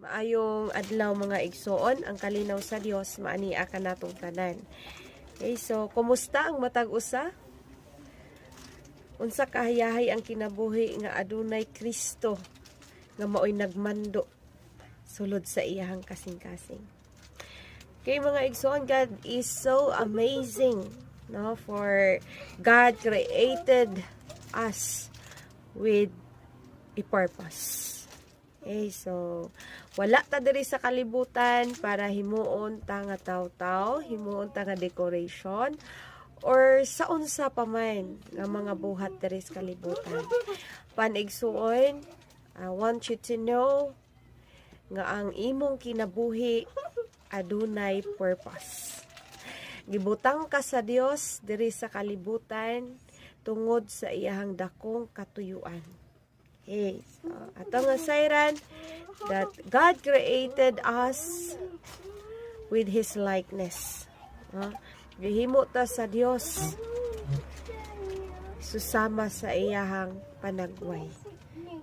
Maayong adlaw mga igsoon, ang kalinaw sa Dios maania ka natong tanan. Okay, so kumusta ang matag usa? Unsa kahayahay ang kinabuhi nga adunay Kristo nga maoy nagmando sulod sa iyahang kasing-kasing. Okay mga igsoon, God is so amazing, no? For God created us with a purpose. Okay, so wala ta diri sa kalibutan para himuon ta nga taw-taw, himuon ta nga decoration, or sa unsa pa man nga mga buhat diri sa kalibutan. Panigsuon, I want you to know nga ang imong kinabuhi adunay purpose. Gibutang ka sa Dios diri sa kalibutan tungod sa iyahang dakong katuyuan. Okay, so atong nasayran that God created us with His likeness. Gihimo ta sa Dios susama sa iyahang panagway.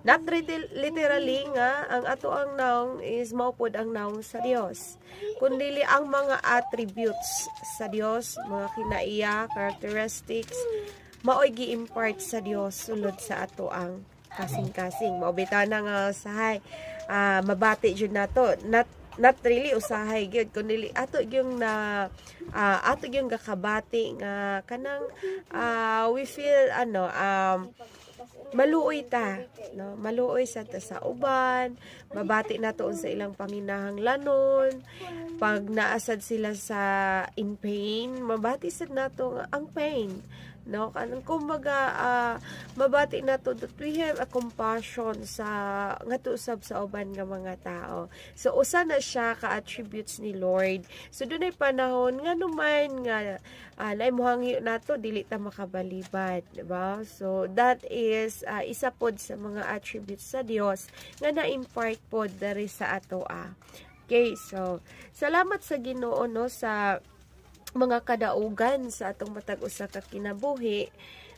Not literally nga ang ato ang noun is maupod ang noun sa Dios, kundi ang mga attributes sa Dios, mga kinaiya, characteristics, maoy gi-impart sa Dios sulod sa ato ang kasing-kasing. Maubita na nga usahay, mabati jud nato, not really usahay gyud kundi ato yung na ato yung gakabati nga kanang we feel maluoy ta, no? Maluoy sa uban, mabati nato sa ilang panginahang lanon, pag naasad sila sa in pain, mabati sad nato ang pain, no? Kanang kumbaga mabati nato that we have a compassion sa ngadto usab sa uban nga mga tao. So usa na siya ka attributes ni Lord. So dunay panahon nga numan nga naimong nato dili ta makabalibad, diba? So that is isa pod sa mga attributes sa Dios nga na-impart pod diri sa ato. Okay, so salamat sa Ginoo, no, sa mga kadaugan sa atong matag usa ka kinabuhi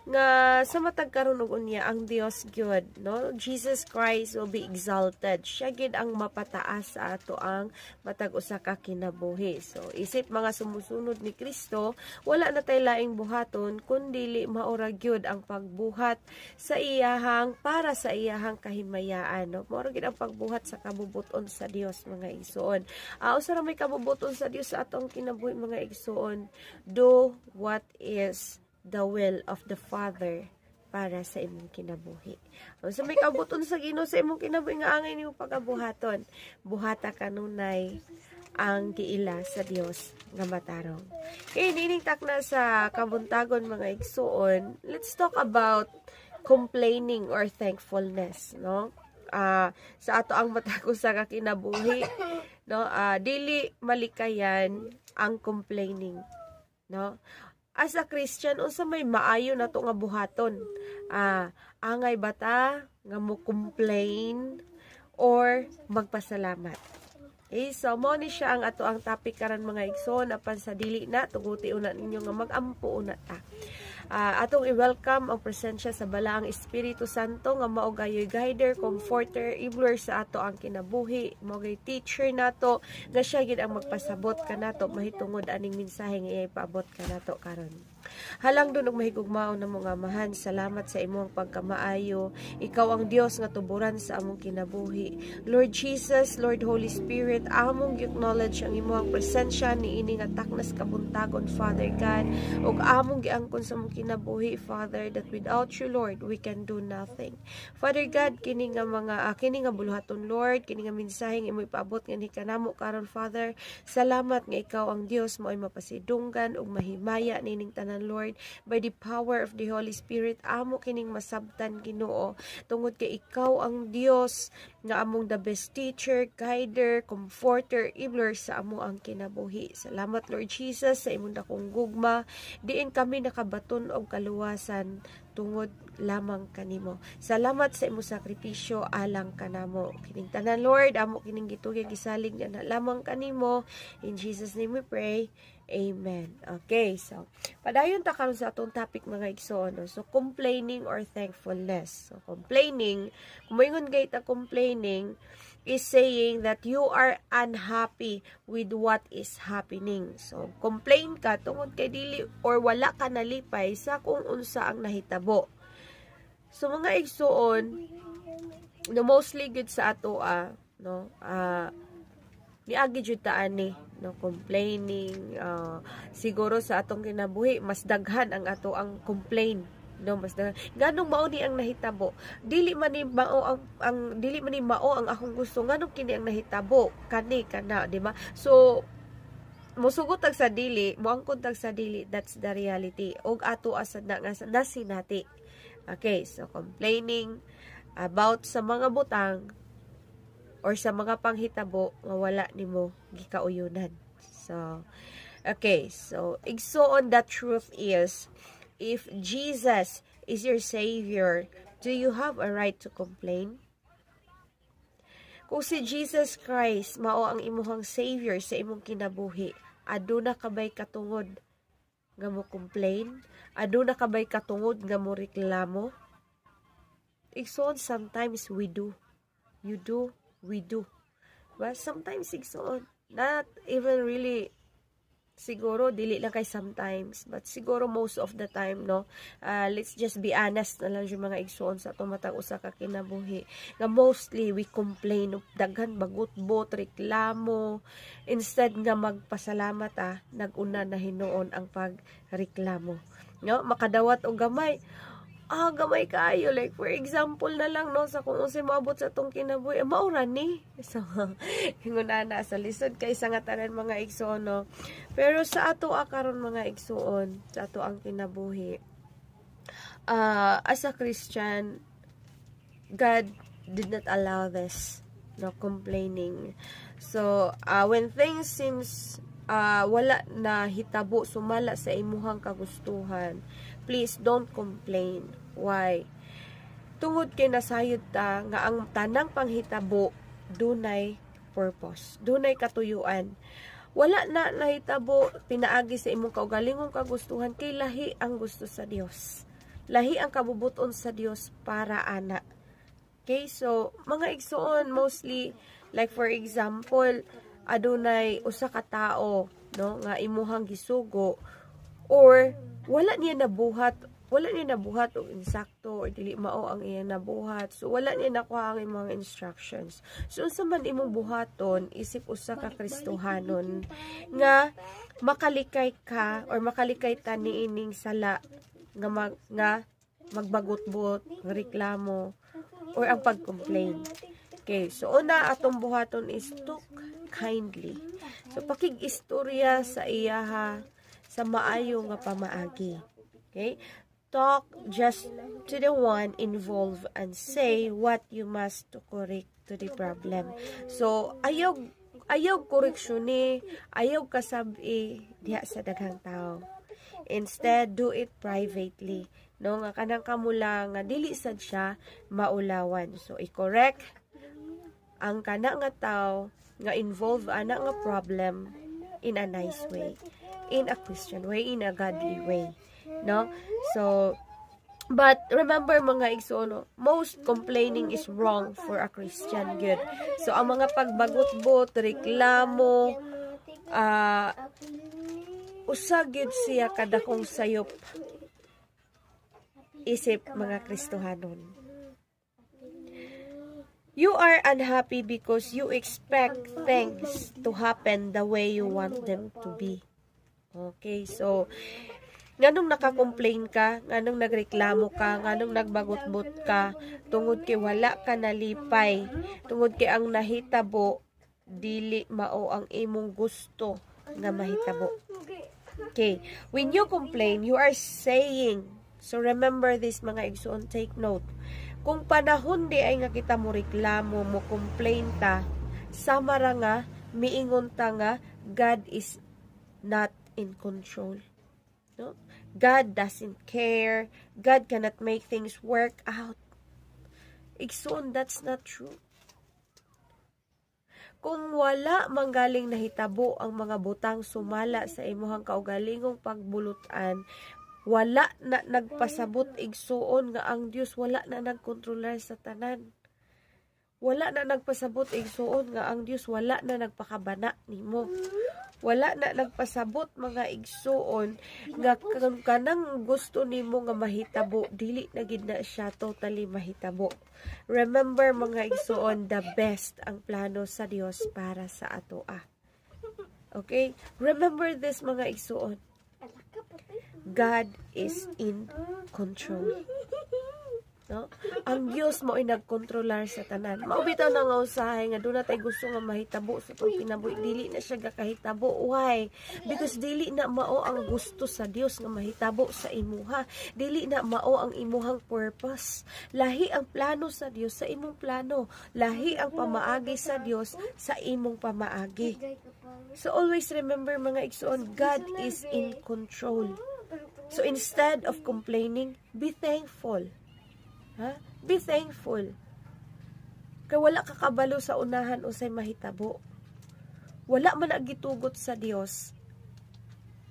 nga sa matag karon ug unya ang Dios gyud, no? Jesus Christ will be exalted. Siya gyud ang mapataas sa ato ang matag usa ka kinabuhi. So isip mga sumusunod ni Kristo, wala na tay laing buhaton kundi maura gyud ang pagbuhat sa iyahang para sa iyahang kahimayaan, no? Maura gyud ang pagbuhat sa kabubuton sa Dios mga igsoon. Usa ra may kabubuton sa Dios sa atong kinabuhi mga igsoon. Do what is the will of the Father para sa imong kinabuhi. So may kabuton sa Ginoo sa imong kinabuhi nga angay nimo pagabuhaton. Buhata kanunay ang giila sa Dios nga matarong. Okay, nining takna sa kabuntagon mga igsoon. Let's talk about complaining or thankfulness, no? Sa ato ang matag usa ka kinabuhi, no? Dili malikayan ang complaining, no? As a Christian, unsa may maayo na to nga buhaton? Angay bata nga mo complain or magpasalamat? Okay, so mo ni siya ang ato ang topic karon mga igsoon, apan sa dili na tuguti una ninyo nga magampo una ta. Atong i-welcome ang presensya sa balaang Espiritu Santo nga mao gayoy guider, comforter, enabler sa ato ang kinabuhi, mao gay teacher nato nga siya gid ang magpasabot kanato mahitungod aning mensahe nga ipaabot kanato karon. Halang dun og mahigugmaon na mga amahan, salamat sa imong pagkamaayo. Ikaw ang Dios nga tuburan sa among kinabuhi. Lord Jesus, Lord Holy Spirit, among acknowledge ang imong presensya niini nga taknas kabuntagon, Father God, ug among giangkon sa among kinabuhi, Father, that without you, Lord, we can do nothing. Father God, kini nga mga kini nga buluhaton, Lord, kini nga mensaheng imo ipaabot nga ni kanamo karon, Father. Salamat nga ikaw ang Dios mo ay mapasidunggan ug mahimaya nining tanan, Lord, by the power of the Holy Spirit, amo kining masabtan, Ginoo, tungod kay ikaw ang Dios nga among the best teacher, guider, comforter, enabler sa amo ang kinabuhi. Salamat, Lord Jesus, sa imong dakong gugma, diin kami nakabaton og kaluwasan tungod lamang kanimo. Salamat sa imong sakripisyo alang kanamo. Kining tanan, Lord, amo kining gitugyag gisalig na lamang kanimo. In Jesus name we pray. Amen. Okay, so padayon ta karon sa atong topic mga igsoon, no? So complaining or thankfulness. So complaining, kung moingon gay ta complaining, is saying that you are unhappy with what is happening. So, complain ka tungod kay dili or wala ka nalipay sa kung unsa ang nahitabo. So, mga igsuon, no, mostly good sa ato, no, niagi jud ta ani, no, complaining, siguro sa atong kinabuhi, mas daghan ang ato ang complain, no, mas daghan. Ganong mao ni ang nahitabo, dili man ni mao ang dili man ni mao ang akong gusto, nganong kini ang nahitabo, kani kana, di ba? So, musugot tag sa dili, moangkon tag sa dili, that's the reality. Og ato asad na nga nasinati. Okay, so complaining about sa mga butang or sa mga panghitabo nga wala nimo gikauyunan. So, okay, so igsoon, the truth is, if Jesus is your Savior, do you have a right to complain? Kung si Jesus Christ mao ang imuhang Savior sa imong kinabuhi, aduna kabay katungod nga mo complain? Aduna kabay katungod nga mo reklamo? Igsoon, sometimes we do. You do, we do. But sometimes igsoon, not even really, siguro dili lang kay sometimes, but siguro most of the time, no. Let's just be honest na lang yung mga igsoon sa atong matag usa ka kinabuhi. Nga mostly we complain, daghan bagutbot, reklamo, instead nga magpasalamat, naguna na hinuon ang pagreklamo. No, makadawat og gamay. Gamay kayo, like for example na lang, no, sa kung unsay maabot sa tong kinabuhi, maura ni. So, hinguna na sa lisod kay sa nga tanan mga igsoon, no. Pero sa ato karon mga igsoon, sa ato ang kinabuhi, as a Christian, God did not allow this, no, complaining. So, when things seems wala na hitabo, sumala sa imuhang kagustuhan, please don't complain. Why? Tungod kay nasayod ta nga ang tanang panghitabo dunay purpose, dunay katuyuan. Wala na nahitabo pinaagi sa imong kaugalingong kagustuhan, kay lahi ang gusto sa Dios. Lahi ang kabubuton sa Dios para ana. Okay, so mga igsoon, mostly like for example, adunay usa ka tao, no, nga imuhang gisugo or wala niya nabuhat og insakto or dili mao ang iya nabuhat, so wala niya nakuha ang imong instructions. So unsa man imong buhaton, isip usa ka Kristohanon nga makalikay ka or makalikay ta niining sala nga magbagutbot, reklamo or ang pag-complain. Okay, so una atong buhaton is talk kindly. So pakig-istorya sa iyaha sa maayo nga pamaagi. Okay? Talk just to the one involved and say what you must to correct to the problem. So, ayaw koreksyon ayaw kasabi diha sa daghang tao. Instead, do it privately. No, nga kanang kamula nga dili sad siya maulawan. So, i-correct ang kana nga tao nga involved ana nga problem in a nice way, in a Christian way, in a godly way, no? So, but remember mga igsoon, most complaining is wrong for a Christian good. So, ang mga pagbagot-bot, reklamo, usagid siya kadakong sayop isip mga Kristohanon. You are unhappy because you expect things to happen the way you want them to be. Okay, so nganong naka-complain ka, nganong nagreklamo ka, nganong nagbagutbot ka, tungod kay wala ka nalipay, tungod kay ang nahitabo dili mao ang imong gusto nga mahitabo. Okay, when you complain, you are saying, so remember this mga igsoon, take note. Kung panahon di ay nga kita mo reklamo, mo complain ta, sama ra nga, miingon ta nga, God is not in control. No? God doesn't care. God cannot make things work out. Igsoon, that's not true. Kung wala manggaling nahitabo ang mga butang sumala sa imuhang kaugalingong pagbulutan, wala na nagpasabot igsuon nga ang Dios wala na nagkontrolar sa tanan. wala na nagpasabot igsuon nga ang Dios wala na nagpakabana nimo. Wala na nagpasabot mga igsuon nga kanang gusto nimo nga mahitabo dili na gid na siya totally mahitabo. Remember mga igsuon, the best ang plano sa Dios para sa atoa. Okay? Remember this mga igsuon. God is in control. No? Ang Dios mo ay nagkontrolar sa tanan. Maubitaw na nga usahay nga doon natay gusto nga mahitabo sa itong kinabuhi. Dili na siya gakahitabo. Why? Because dili na mao ang gusto sa Dios nga mahitabo sa imuha. Dili na mao ang imuhang purpose. Lahi ang plano sa Dios sa imong plano. Lahi ang pamaagi sa Dios sa imong pamaagi. So always remember mga igsoon, God is in control. So instead of complaining, be thankful. Ha? Be thankful. Kaya wala ka kabalo sa unahan o sa mahitabo. Wala man gitugot sa Dios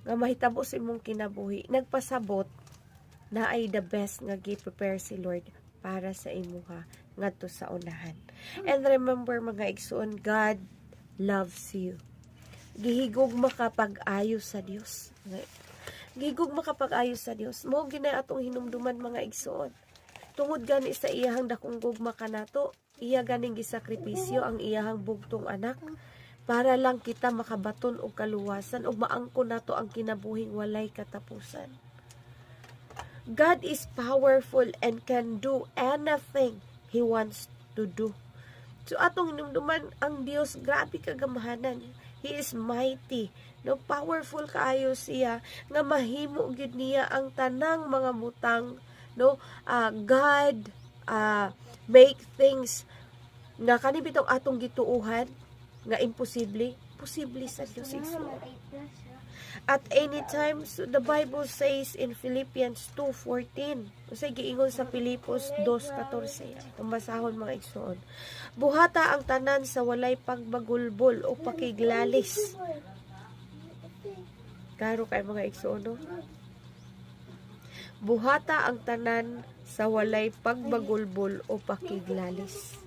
nga mahitabo sa imong kinabuhi. Nagpasabot na ay the best nga gi-prepare si Lord para sa imuha ngadto sa unahan. And remember mga igsoon, God loves you. Gihigog makapag-ayo sa Dios. Gihigog makapag-ayo sa Dios. Mo ginay atong hinumduman mga igsoon. Tungod gani sa iyahang dakong gugma kanato, iya ganing gisakripisyo ang iyahang bugtong anak para lang kita makabaton og kaluwasan ug maangkon nato ang kinabuhing walay katapusan. God is powerful and can do anything He wants to do. So atong hinumduman ang Dios, grabe kagamahanan. He is mighty. No, powerful kaayo siya nga mahimo gyud niya ang tanang mga butang. No, God make things nga kanibitong atong gituuhan nga imposible, posible sa Dios igsoon. At any time, so the Bible says in Philippians 2:14, usay giingon sa Filipos 2:14, tumbasahon mga igsoon. Buhata ang tanan sa walay pagbagulbol o pakiglalis. Karo kay mga igsoon, no? Buhata ang tanan sa walay pagbagulbol o pakiglalis.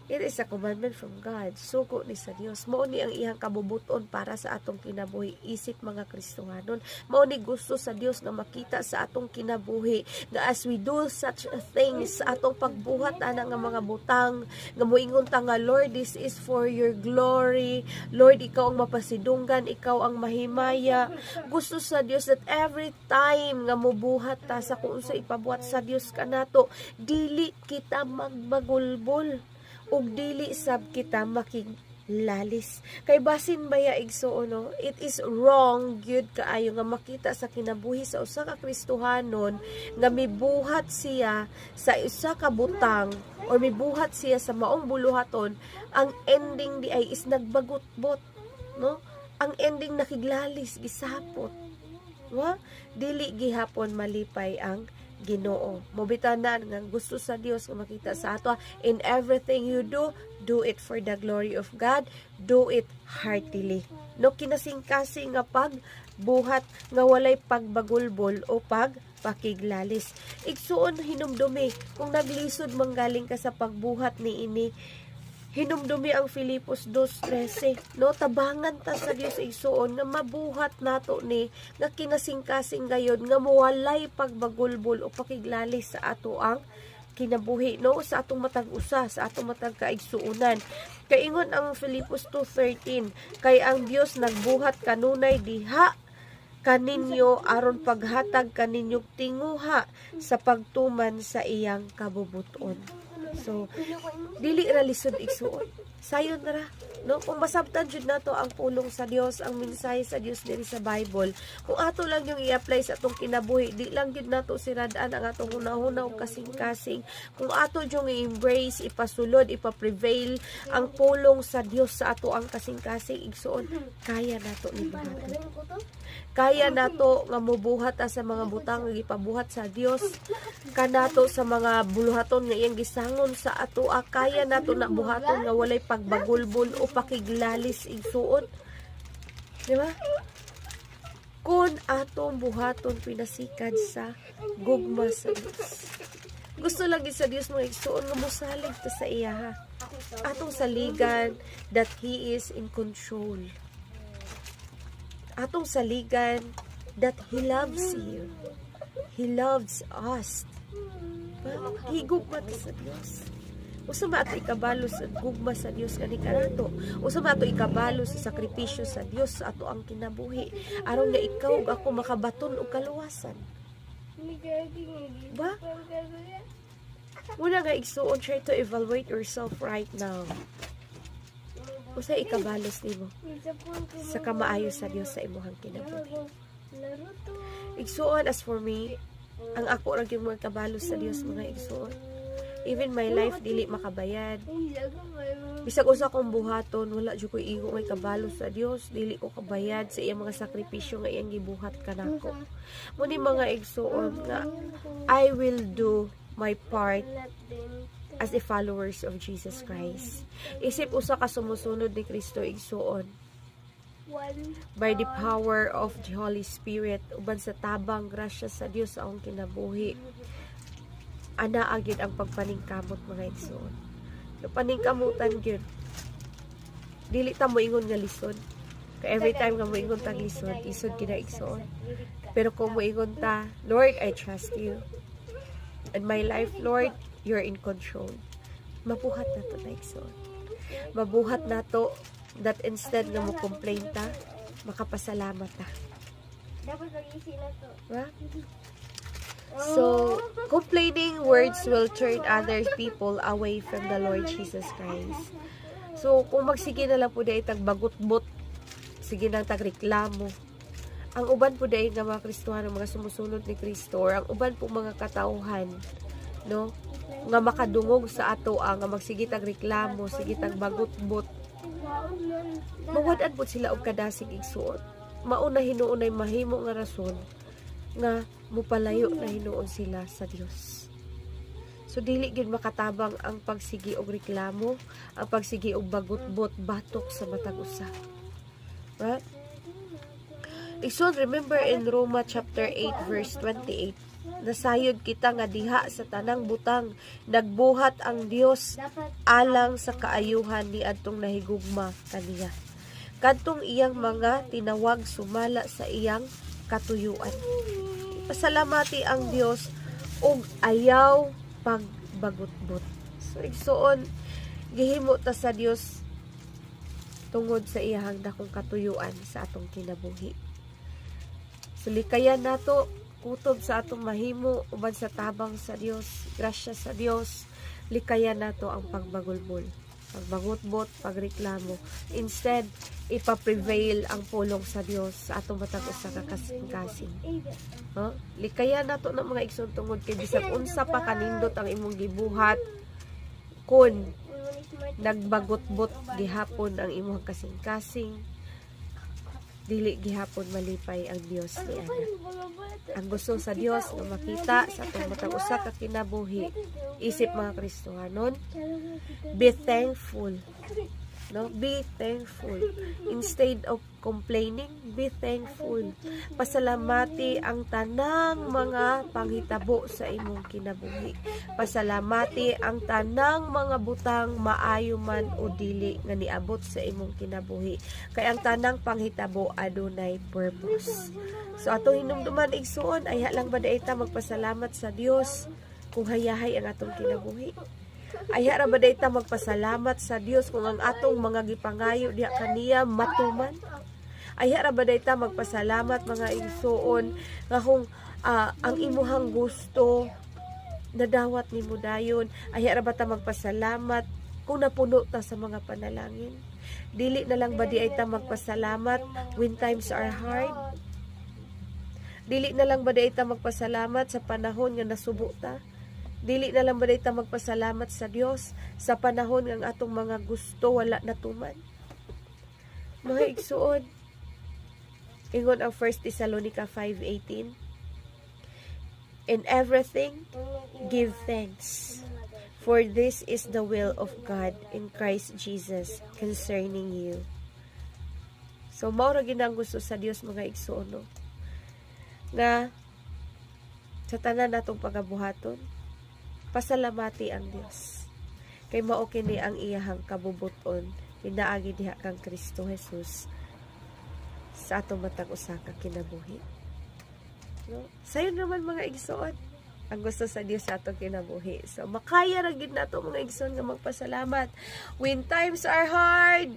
It is a commandment from God. Sugo ni sa Dios. Mao ni ang iyang kabubuton para sa atong kinabuhi. Isip mga Kristohanon. Mao ni gusto sa Dios nga makita sa atong kinabuhi. Nga as we do such things sa atong pagbuhat ana nga mga butang, nga moingon ta nga Lord, this is for your glory. Lord, ikaw ang mapasidunggan, ikaw ang mahimaya. Gusto sa Dios that every time nga mobuhat ta sa kung sa ipabuhat sa Dios kanato, dili kita magbagulbol ug dili sab kita makiglalis. Kay basin baya igsuon, no, it is wrong gyud kaayo nga makita sa kinabuhi sa usa ka Kristohanon nga mibuhat siya sa usa ka butang or mibuhat siya sa maong buluhaton, ang ending di ay is nagbagutbot, no? Ang ending nakiglalis, gisapot. Wa? Dili gihapon malipay ang Ginoo. Mobitanan nga gusto sa Dios nga makita sa ato, in everything you do, do it for the glory of God, do it heartily. No kinasing-kasing nga pagbuhat nga walay pagbagulbol o pakiglalis. Igsuon hinumdumi kung naglisod manggaling ka sa pagbuhat ni ini. Hinumdumi ang Filipos 2:13, no, tabangan ta sa Dios igsuon nga mabuhat nato ni nga kinasing-kasing gayod nga mawalay pagbagulbol o pakiglalis sa ato ang kinabuhi, no, sa atong matag usa, sa atong matag kaigsuonan. Kaingon ang Filipos 2:13, kay ang Dios nagbuhat kanunay diha kaninyo aron paghatag kaninyong tinguha sa pagtuman sa iyang kabubuton. So, dili ra lisod igsuon. Sayon ra, no? Kung masabtan jud nato ang pulong sa Dios, ang mensahe sa Dios diri sa Bible, kung ato lang yung i-apply sa atong kinabuhi, di lang jud nato siradaan ang atong hunahuna o kasing-kasing. Kung ato yung i-embrace, ipasulod, ipa-prevail ang pulong sa Dios sa ato ang kasing-kasing igsuon, kaya nato ni buhaton. Kaya nato nga mobuhat sa mga butang nga gipabuhat sa Dios, kanato sa mga buluhaton nga iyang gisangon sa ato, kaya nato na buhaton nga walay pagbagulbol o pakiglalis igsuon. Di ba? Kung atong buhaton pinasikad sa gugma sa Dios. Gusto lagi sa Dios mga igsuon nga mosalig ta sa iya, ha. Atong saligan that He is in control. Atong saligan that He loves you. He loves us. Higugma ta sa Dios. Usa ba ato ikabalo sa gugma sa Dios kani kanato? Usa ba ato ikabalo sa sakripisyo sa Dios sa ato ang kinabuhi aron nga ikaw ug ako makabaton og kaluwasan? Ba? Muna nga igsuon, try to evaluate yourself right now. Usa ikabalos nimo sa kamaayo sa Dios sa imong kinabuhi. Igsuon, as for me, ang ako ra gyud mga kabalos sa Dios mga igsuon. Even my life dili makabayad. Bisag usa kong buhaton, wala jud ko igo may kabalo sa Dios, dili ko kabayad sa iyang mga sakripisyo nga iyang gibuhat kanako. Muni mga igsuon nga I will do my part as a followers of Jesus Christ. Isip usa ka sumusunod ni Kristo igsuon. By the power of the Holy Spirit, uban sa tabang grasya sa Dios sa akong kinabuhi, ana agid ang pagpaningkamot mga igsoon. Paningkamutan gyud. Dili ta mo ingon nga lisod. Kay every time nga mo ingon tag lisod, isod kina igsoon. Pero kung mo ingon ta, Lord, I trust you. In my life, Lord, you're in control. Mabuhat na to na igsoon. Mabuhat na to that instead nga mo complain ta, makapasalamat ta. Dapat mag-isi na to. Diba? So, complaining words will turn other people away from the Lord Jesus Christ. So, kung magsige na lang po dahil tagbagot-bot, sige nang tagreklamo. Ang uban po dahil nga mga Kristohan, mga sumusunod ni Kristo, or ang uban po mga katauhan, no, nga makadungog sa ato nga magsige tagreklamo, sige tagbagot-bot, mawadaan po sila og kadasig igsuon. Mauna hinuunay mahimo nga rason nga mupalayo na hinuon sila sa Dios. So dili gyud makatabang ang pagsigi og reklamo, ang pagsigi og bagot-bot, batok sa matag usa. Right? So remember in Roma chapter 8 verse 28, nasayod kita nga diha sa tanang butang nagbuhat ang Dios alang sa kaayuhan ni adtong nahigugma kaniya. Kadtong iyang mga tinawag sumala sa iyang katuyuan. Pasalamati ang Dios og ayaw pagbagot-bot. So igsuon gihimo ta sa Dios tungod sa iyang dakong katuyuan sa atong kinabuhi. So likayan nato kutob sa atong mahimo uban sa tabang sa Dios, grasya sa Dios, likayan nato ang pagbagulbol, pagbagot-bot, pagreklamo. Instead, ipa-prevail ang pulong sa Dios sa atong matag usa ka kasing-kasing. Huh? Likayan nato ng mga igsoon tungod kay bisag unsa pa kanindot ang imong gibuhat kun nagbagot-bot gihapon ang imong kasing-kasing, dili gihapon malipay ang Dios ni ana. Ang gusto sa Dios nga makita sa atong matag usa ka kinabuhi, isip mga Kristohanon, be thankful. No, be thankful. Instead of complaining, be thankful. Pasalamati ang tanang mga panghitabo sa imong kinabuhi. Pasalamati ang tanang mga butang maayo man o dili nga niabot sa imong kinabuhi. Kay ang tanang panghitabo adunay purpose. So atong hinumduman igsuon, ay lang ba daita magpasalamat sa Dios kung hayahay ang atong kinabuhi? Ay ra ba dayta magpasalamat sa Dios kung ang atong mga gipangayo diha kaniya matuman? Ay ra ba dayta magpasalamat mga igsuon nga kung ang imuhang gusto nadawat nimo dayon? Ay ra ba ta magpasalamat kung napuno ta sa mga panalangin? Dili na lang ba di ay ta magpasalamat when times are hard? Dili na lang ba di ay ta magpasalamat sa panahon nga nasubo ta? Dili na lang ba dayta magpasalamat sa Dios sa panahon ng atong mga gusto wala natuman? Mga igsuon, ingon ang 1 Thessalonica 5:18, in everything give thanks, for this is the will of God in Christ Jesus concerning you. So mao ra gyud ang gusto sa Dios mga igsuon, no? Nga sa tanan natong pagabuhaton, pasalamati ang Dios. Kay mao kini ang iyahang kabubuton pinaagi diha kang Kristo Jesus sa atong matag usa ka kinabuhi. No? Sayo naman mga igsoon ang gusto sa Dios sa atong kinabuhi. So makaya ra gid nato mga igsoon nga magpasalamat when times are hard.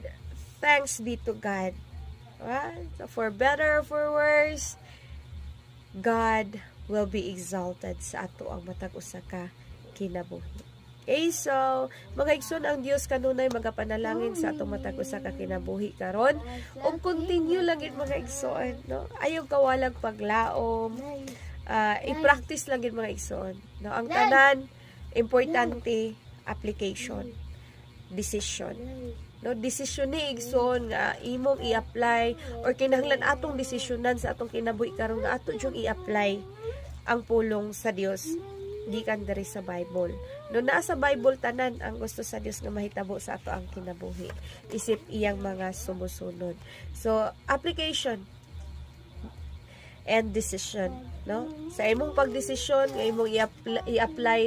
Thanks be to God. Right? So for better or for worse, God will be exalted sa ato ang matag usa ka kinabuhi. Okay, so mga igsoon ang Dios kanunay magapanalangin sa atong matag usa ka kinabuhi karon ug continue lang gid mga igsoon, no? Ayaw kawalag paglaom, i-practice lang gid mga igsoon, no? Ang tanan importante application, decision. No, desisyon ni igsoon nga imong i-apply or kinahanglan atong desisyonan sa atong kinabuhi karon nga ato jung i-apply ang pulong sa Dios gikan diri sa Bible. No naa sa Bible tanan ang gusto sa Dios nga mahitabo sa ato ang kinabuhi isip iyang mga sumusunod. So application and decision, no? Sa imong pagdesisyon nga imong i-apply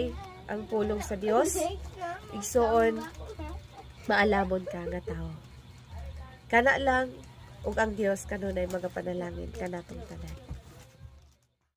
ang pulong sa Dios, igsoon maalamon ka nga tao. Kana lang ug ang Dios kanunay magapanalangin kanatong tanan.